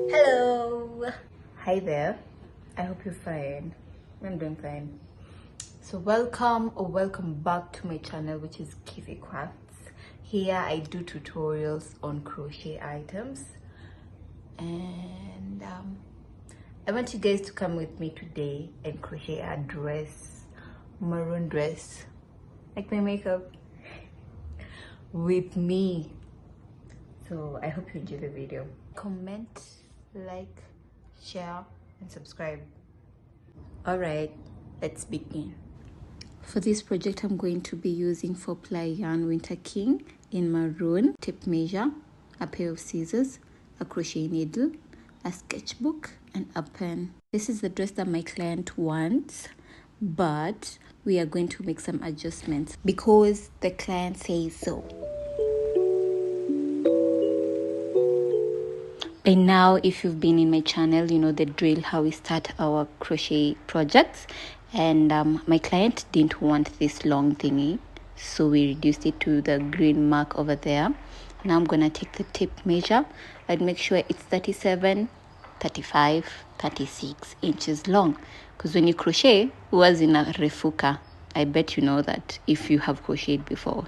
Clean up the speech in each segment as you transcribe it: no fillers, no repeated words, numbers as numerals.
Hello, hi there. I hope you're fine. I'm doing fine. So welcome back to my channel, which is Kizzy Crafts. Here I do tutorials on crochet items, and I want you guys to come with me today and crochet a dress, maroon dress, like my makeup, with me. So I hope you enjoy the video. Comment, like, share, and subscribe. All right, let's begin. For this project, I'm going to be using 4-ply yarn Winter King in maroon, tape measure, a pair of scissors, a crochet needle, a sketchbook, and a pen. This is the dress that my client wants, but we are going to make some adjustments because the client says so. By now, if you've been in my channel, you know the drill, how we start our crochet projects. And my client didn't want this long thingy, so we reduced it to the green mark over there. Now I'm gonna take the tape measure and make sure it's 37, 35, 36 inches long, because when you crochet, was in a refuka. I bet you know that if you have crocheted before.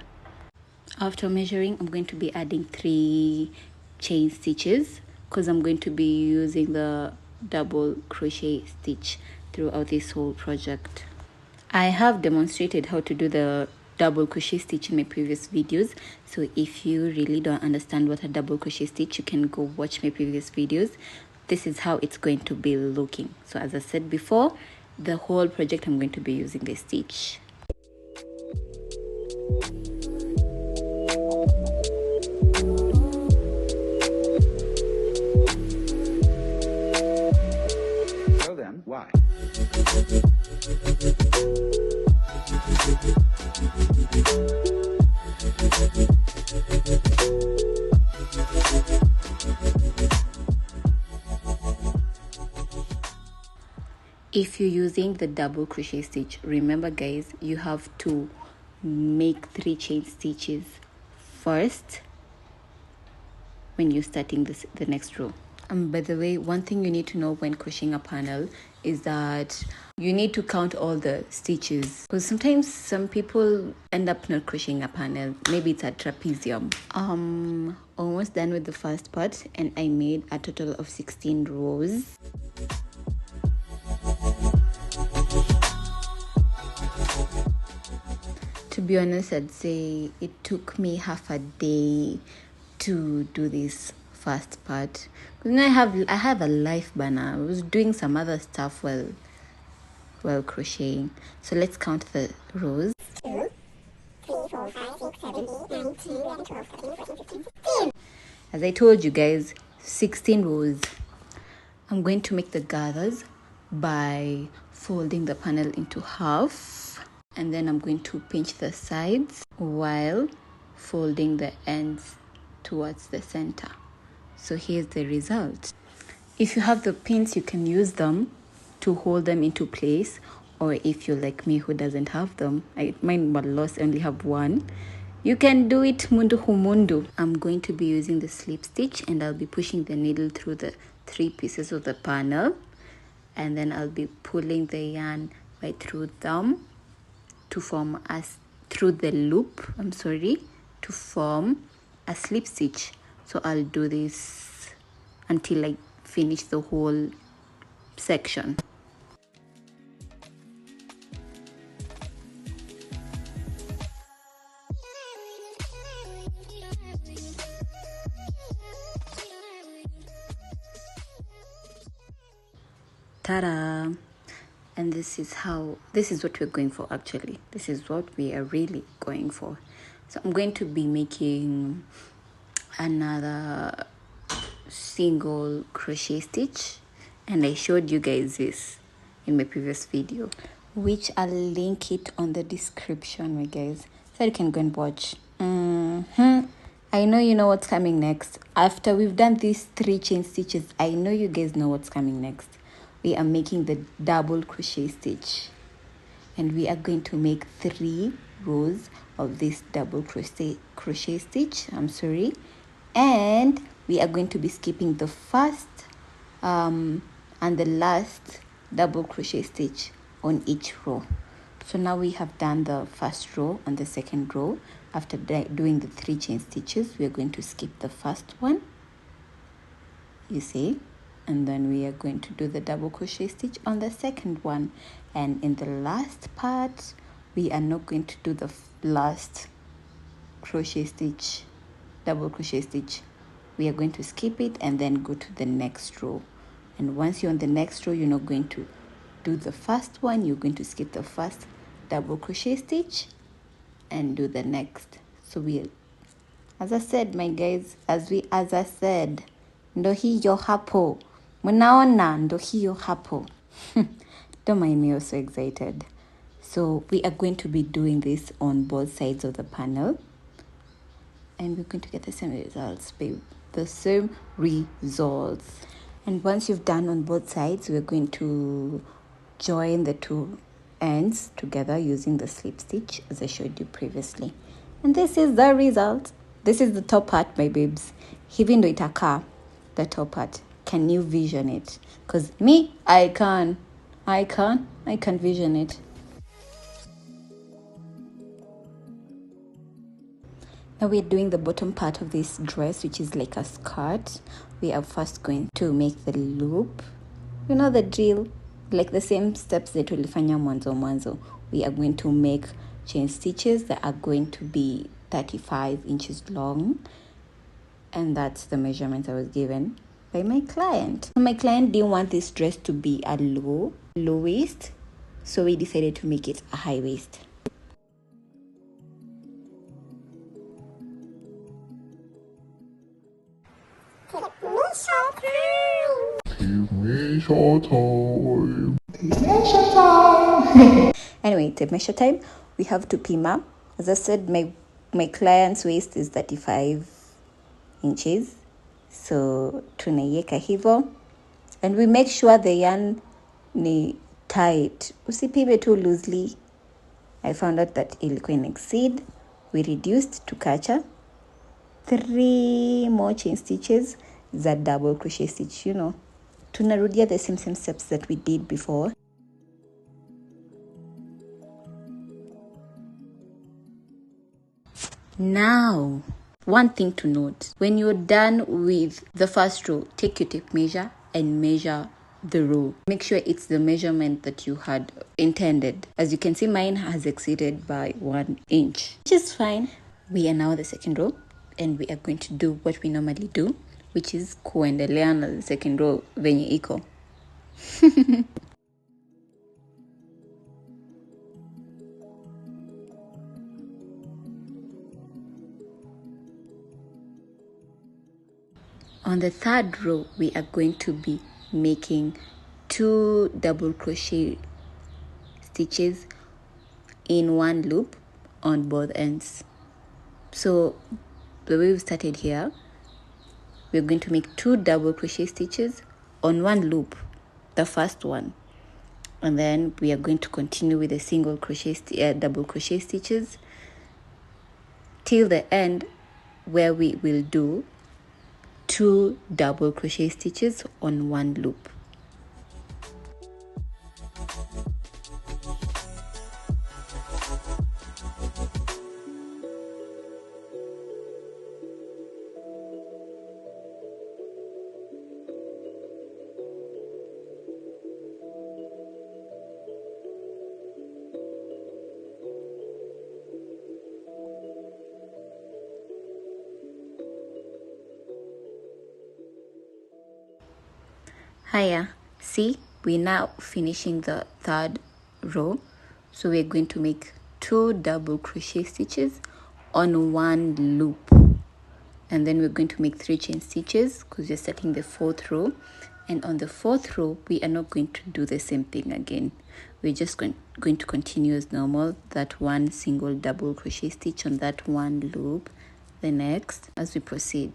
After measuring, I'm going to be adding 3 chain stitches, because I'm going to be using the double crochet stitch throughout this whole project. I have demonstrated how to do the double crochet stitch in my previous videos, so if you really don't understand what a double crochet stitch, you can go watch my previous videos. This is how it's going to be looking. So as I said before, the whole project I'm going to be using this stitch. So then, why? If you're using the double crochet stitch, remember guys, you have to make 3 chain stitches first when you're starting the next row. By the way, one thing you need to know when crocheting a panel is that you need to count all the stitches, because sometimes some people end up not crocheting a panel. Maybe it's a trapezium. Almost done with the first part, and I made a total of 16 rows. To be honest, I'd say it took me half a day to do this first part. I have a life banner. I was doing some other stuff while crocheting. So let's count the rows. 2, 3, 4, 5, 6, 7, 8, 9, 10, 11, 12, 13, 14, 15, 16. As I told you guys, 16 rows. I'm going to make the gathers by folding the panel into half, and then I'm going to pinch the sides while folding the ends towards the center. So here's the result. If you have the pins, you can use them to hold them into place, or if you're like me who doesn't have them, mine only have one, you can do it mundu humundu. I'm going to be using the slip stitch, and I'll be pushing the needle through the 3 pieces of the panel, and then I'll be pulling the yarn right through them to form through the loop, to form a slip stitch. So I'll do this until I finish the whole section. Ta-da! And this is what we're going for. Actually, this is what we are really going for. So I'm going to be making another single crochet stitch, and I showed you guys this in my previous video, which I'll link it on the description, guys, so you can go and watch. I know you know what's coming next. After we've done these 3 chain stitches, I know you guys know what's coming next. We are making the double crochet stitch, and we are going to make 3 rows of this double crochet stitch, and we are going to be skipping the first and the last double crochet stitch on each row. So now we have done the first row and the second row. After doing the 3 chain stitches, we are going to skip the first one, you see, and then we are going to do the double crochet stitch on the second one. And in the last part, we are not going to do the last crochet stitch, double crochet stitch. We are going to skip it and then go to the next row. And once you're on the next row, you're not going to do the first one, you're going to skip the first double crochet stitch and do the next. So we, as I said, my guys, as I said, ndo hiyo hapo, mnaona ndo hiyo hapo. Don't mind me, I'm so excited. So we are going to be doing this on both sides of the panel, and we're going to get the same results, babe, the same results. And once you've done on both sides, we're going to join the 2 ends together using the slip stitch as I showed you previously. And this is the result. This is the top part, my babes. Hivi ndo itakaa, the top part. Can you vision it? Because me, I can vision it. Now we're doing the bottom part of this dress, which is like a skirt. We are first going to make the loop. You know the drill, like the same steps that tulifanya mwanzo. We are going to make chain stitches that are going to be 35 inches long. And that's the measurement I was given by my client. My client didn't want this dress to be a low waist, so we decided to make it a high waist. Anyway, the measure time, we have to pima. As I said, my client's waist is 35 inches, so tunaiweka hivo, and we make sure the yarn ni tight, usipime too loosely. I found out that ilikuwa ina exceed. We reduced to kacha 3 more chain stitches za double crochet stitch. You know, tunarudia the same steps that we did before. Now, one thing to note, when you're done with the first row, take your tape measure and measure the row. Make sure it's the measurement that you had intended. As you can see, mine has exceeded by 1 inch, which is fine. We are now the second row, and we are going to do what we normally do, which is kuendelea na the second row venye iko. On the third row, we are going to be making 2 double crochet stitches in 1 loop on both ends. So the way we started here, we're going to make 2 double crochet stitches on 1 loop, the first one, and then we are going to continue with the single crochet double crochet stitches till the end, where we will do 2 double crochet stitches on 1 loop. Hiya, see, we're now finishing the third row, so we're going to make 2 double crochet stitches on 1 loop, and then we're going to make 3 chain stitches because we're starting the 4th row. And on the 4th row, we are not going to do the same thing again. We're just going to continue as normal, that 1 single double crochet stitch on that 1 loop, the next, as we proceed.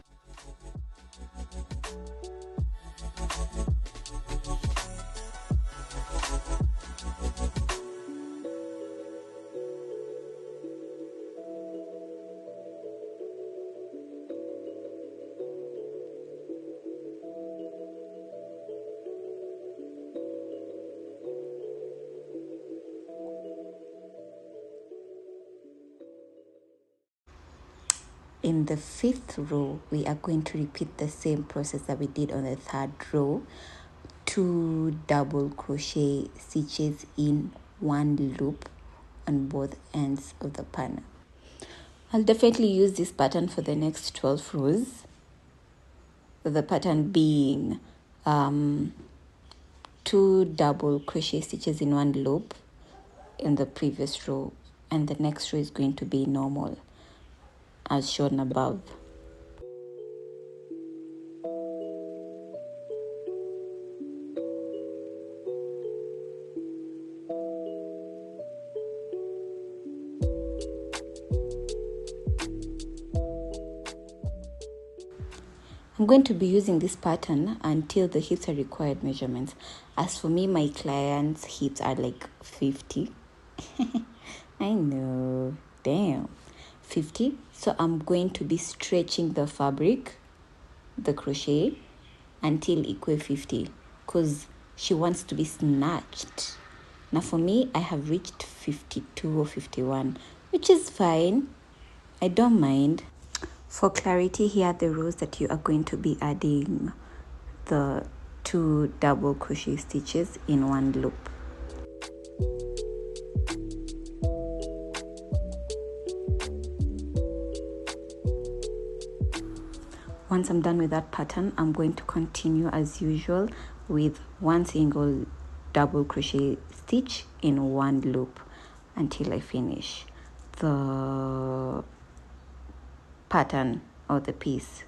in the 5th row, we are going to repeat the same process that we did on the 3rd row. 2 double crochet stitches in 1 loop on both ends of the panel. I'll definitely use this pattern for the next 12 rows. The pattern being 2 double crochet stitches in 1 loop in the previous row, and the next row is going to be normal as shown above. I'm going to be using this pattern until the hips are required measurements. As for me, my client's hips are like 50. I know, damn, 50. So I'm going to be stretching the fabric, the crochet, until equal 50, because she wants to be snatched. Now for me, I have reached 52 or 51, which is fine. I don't mind. For clarity, here are the rows that you are going to be adding the 2 double crochet stitches in 1 loop. Once I'm done with that pattern, I'm going to continue as usual with 1 single double crochet stitch in 1 loop until I finish the pattern or the piece.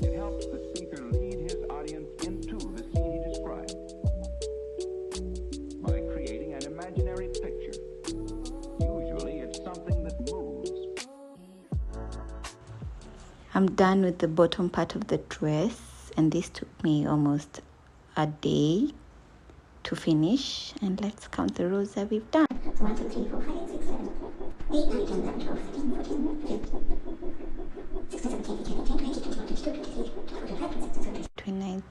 It helps the speaker lead his audience into the scene he described by creating an imaginary picture. Usually it's something that moves. I'm done with the bottom part of the dress, and this took me almost a day to finish. And let's count the rows that we've done. 1, 2, 3, 4, 5, 6, 7, 8, 9, 10, 11, 12, 13, 14, 15, 16, 17, 18, 19, 20, 21, 22, 23, 24, 25, 26, 27, 29.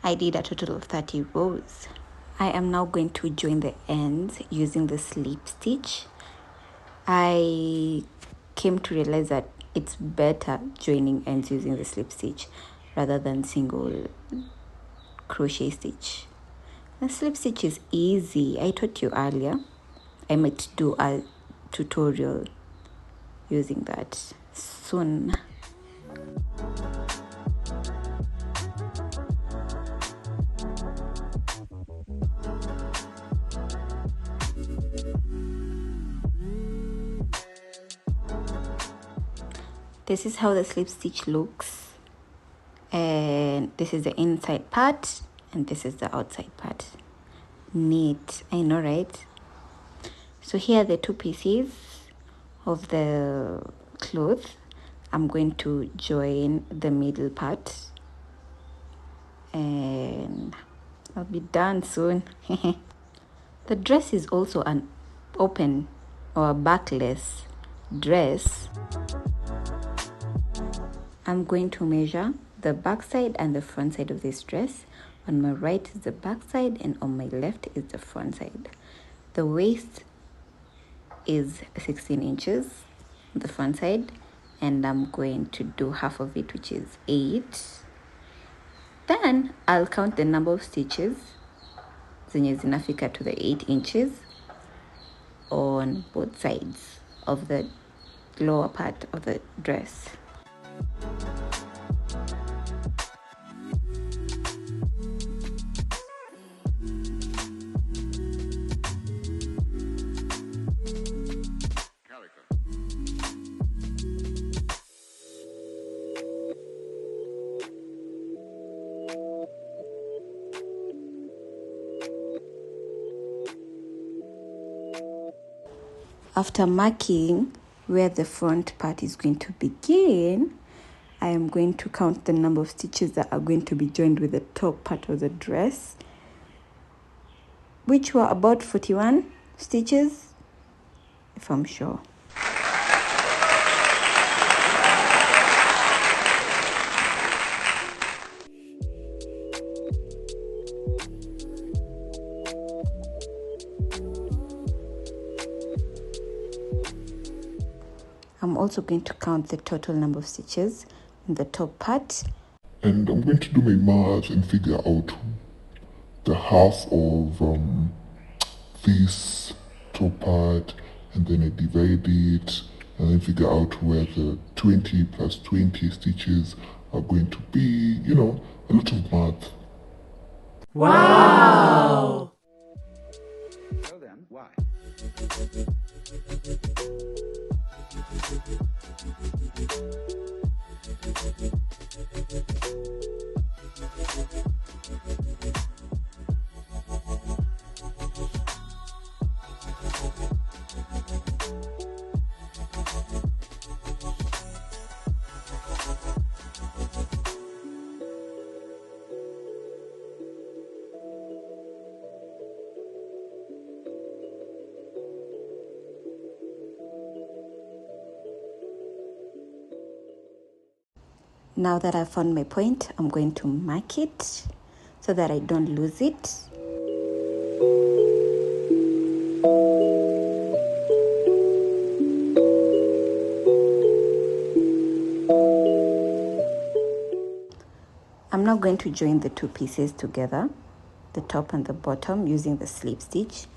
I did a total of 30 rows. I am now going to join the ends using the slip stitch. I came to realize that it's better joining ends using the slip stitch rather than single crochet stitch. The slip stitch is easy. I taught you earlier. I might do a tutorial using that soon. This is how the slip stitch looks, and this is the inside part and this is the outside part. Neat, I know, right? So here are the 2 pieces of the cloth. I'm going to join the middle part and I'll be done soon. The dress is also an open or backless dress. I'm going to measure the back side and the front side of this dress. On my right is the back side and on my left is the front side. The waist is 16 inches on the front side, and I'm going to do half of it, which is 8. Then I'll count the number of stitches zenye zinafika to the 8 inches on both sides of the lower part of the dress. After marking where the front part is going to begin, I am going to count the number of stitches that are going to be joined with the top part of the dress, which were about 41 stitches, if I'm sure. I'm also going to count the total number of stitches in the top part. And I'm going to do my math and figure out the half of this top part, and then I divide it and then figure out where the 20 plus 20 stitches are going to be, you know, a lot of math. Wow! So then, why? Now that I've found my point, I'm going to mark it so that I don't lose it. I'm now going to join the two pieces together, the top and the bottom, using the slip stitch,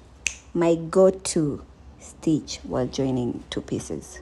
my go-to stitch while joining two pieces.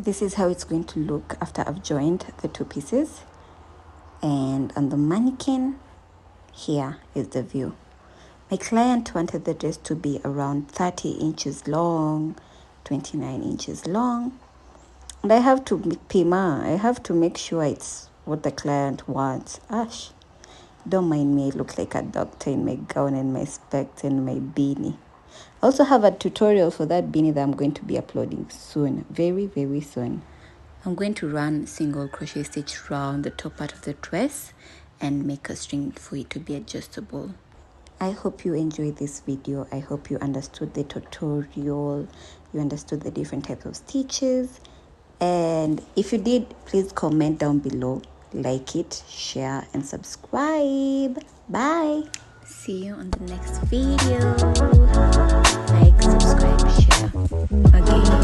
This is how it's going to look after I've joined the two pieces. And on the mannequin, here is the view. My client wanted the dress to be around 30 inches long, 29 inches long. And I have to make sure it's what the client wants. Ash, don't mind me, I look like a doctor in my gown and my specs and my beanie. I also have a tutorial for that beanie that I'm going to be uploading soon, very, very soon. I'm going to run single crochet stitch around the top part of the dress and make a string for it to be adjustable. I hope you enjoyed this video. I hope you understood the tutorial, you understood the different types of stitches. And if you did, please comment down below, like it, share, and subscribe. Bye. See you on the next video. Like, subscribe, share. Okay.